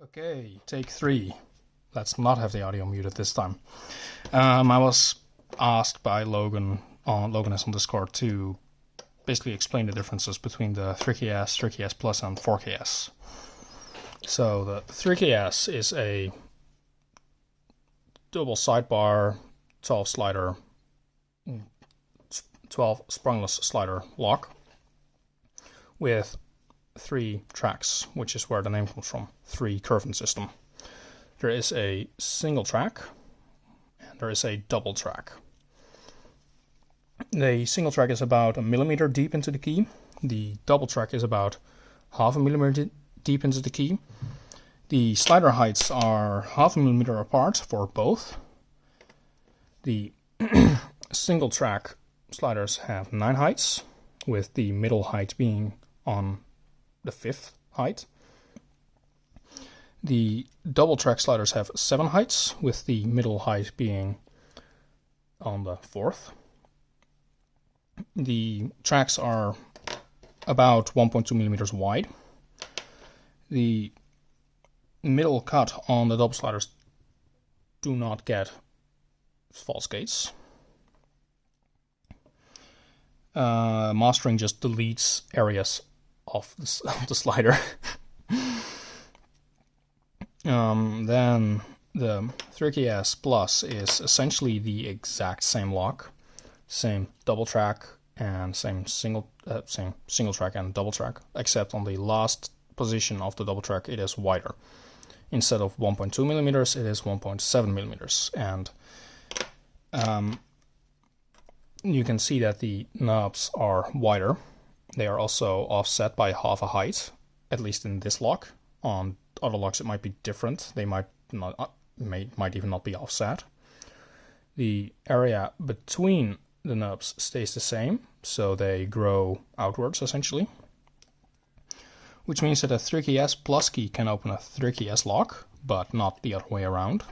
Okay, take 3. Let's not have the audio muted this time. I was asked by Logan on Discord to basically explain the differences between the 3KS, 3KS Plus, and 4KS. So the 3KS is a double sidebar 12 slider, 12 sprungless slider lock with 3 tracks, which is where the name comes from, 3 curving system. There is a single track and there is a double track. The single track is about 1 millimeter deep into the key. The double track is about 0.5 millimeter deep into the key. The slider heights are 0.5 millimeter apart for both. The single track sliders have 9 heights, with the middle height being on the 5th height. The double track sliders have 7 heights, with the middle height being on the 4th. The tracks are about 1.2 millimeters wide. The middle cut on the double sliders do not get false gates. Mastering just deletes areas of the slider. Then the 3KS Plus is essentially the exact same lock, same double track and same single track and double track, except on the last position of the double track it is wider. Instead of 1.2 millimeters, it is 1.7 millimeters, and you can see that the knobs are wider. They are also offset by half a height, at least in this lock. On other locks it might be different. They might even not be offset. The area between the knobs stays the same, so they grow outwards essentially. Which means that a 3KS Plus key can open a 3KS lock, but not the other way around.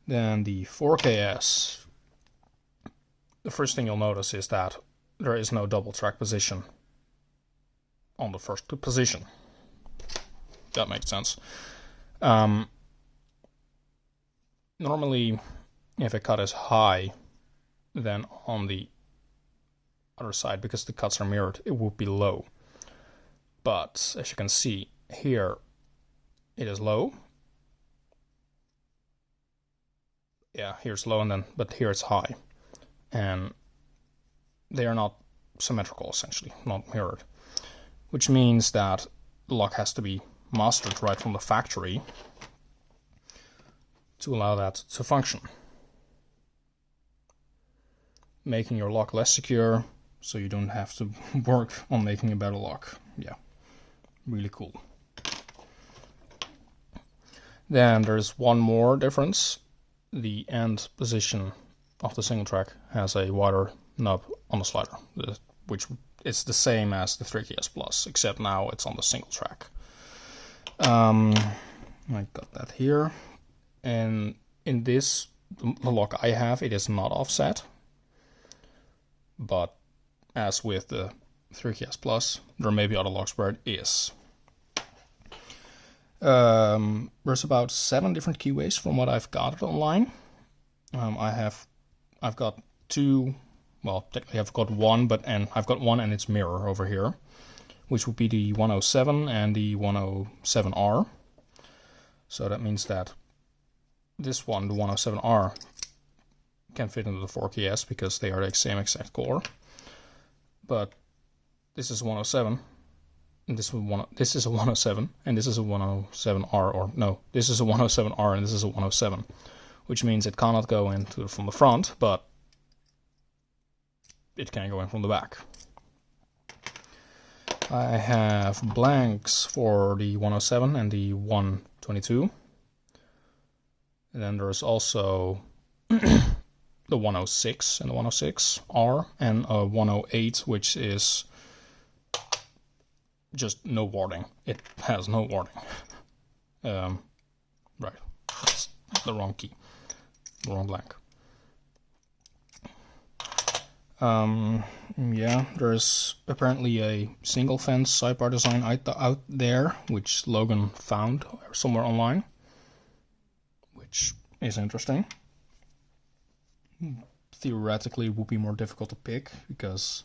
Then the 4KS, the first thing you'll notice is that there is no double track position on the first position. That makes sense. Normally, if a cut is high, then on the other side, because the cuts are mirrored, it would be low. But as you can see here, it is low. Yeah, here's low, but here it's high, and they are not symmetrical, essentially, not mirrored, which means that the lock has to be mastered right from the factory to allow that to function, making your lock less secure, so you don't have to work on making a better lock. Yeah. Really cool. Then there's one more difference. The end position of the single track has a wider knob on the slider, which is the same as the 3KS Plus, except now it's on the single track. I got that here. And in this, the lock I have, it is not offset. But as with the 3KS Plus, there may be other locks where it is. There's about 7 different keyways from what I've got online. I've got 2. Well, technically I've got 1, I've got 1 and its mirror over here, which would be the 107 and the 107R. So that means that this one, the 107R, can fit into the 4KS because they are the same exact color. But this is 107, and this is a 107, and this is a 107R, or no, this is a 107R and this is a 107, which means it cannot go in from the front, but it can go in from the back. I have blanks for the 107 and the 122, and then there's also the 106 and the 106R, and a 108, which is just no warding. It has no warding. Right, that's the wrong key, the wrong blank. Yeah, there's apparently a single fence sidebar design out there, which Logan found somewhere online, which is interesting. Theoretically, it would be more difficult to pick because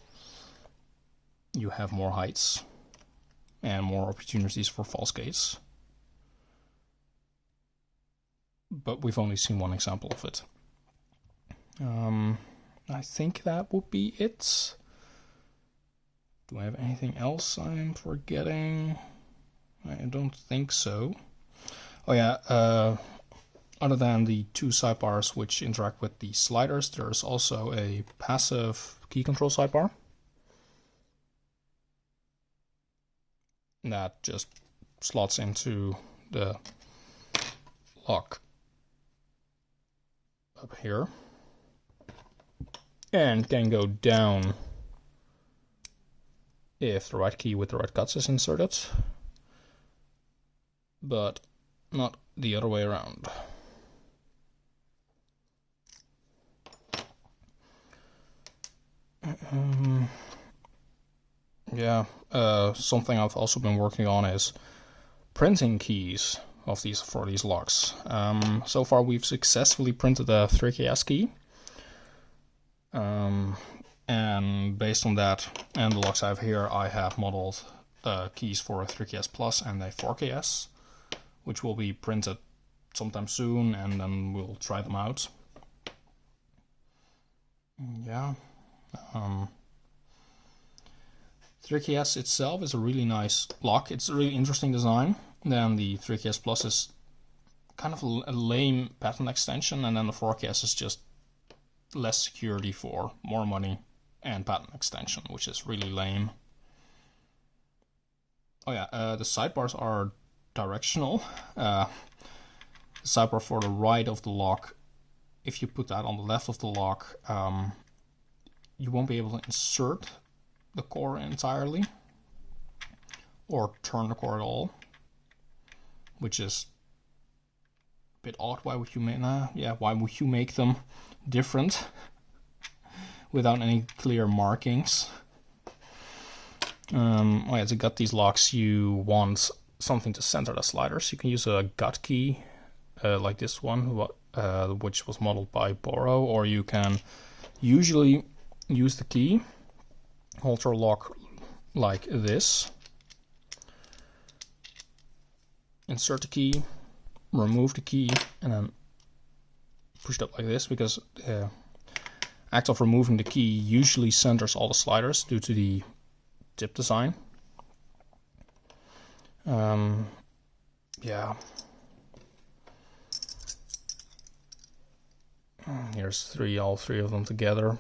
you have more heights and more opportunities for false gates. But we've only seen one example of it. I think that would be it. Do I have anything else I'm forgetting? I don't think so. Oh yeah, other than the two sidebars which interact with the sliders, there's also a passive key control sidebar that just slots into the lock up here and can go down if the right key with the right cuts is inserted, but not the other way around. Yeah, something I've also been working on is printing keys of these for these locks. So far we've successfully printed a 3KS key. And based on that and the locks I have here, I have modeled keys for a 3KS Plus and a 4KS, which will be printed sometime soon, and then we'll try them out. Yeah. 3KS itself is a really nice lock. It's a really interesting design. Then the 3KS Plus is kind of a lame pattern extension, and then the 4KS is just less security for more money and pattern extension, which is really lame. Oh yeah, the sidebars are directional. The sidebar for the right of the lock, if you put that on the left of the lock, you won't be able to insert the core entirely or turn the core at all, which is a bit odd. Why would you make why would you make them different without any clear markings? Oh yeah, to gut these locks you want something to center the sliders. You can use a gut key like this one, which was modeled by Boro, or you can usually use the key, hold your lock like this, insert the key, remove the key, and then push it up like this, because the act of removing the key usually centers all the sliders due to the tip design. Yeah. Here's all three of them together.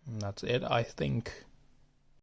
And that's it, I think.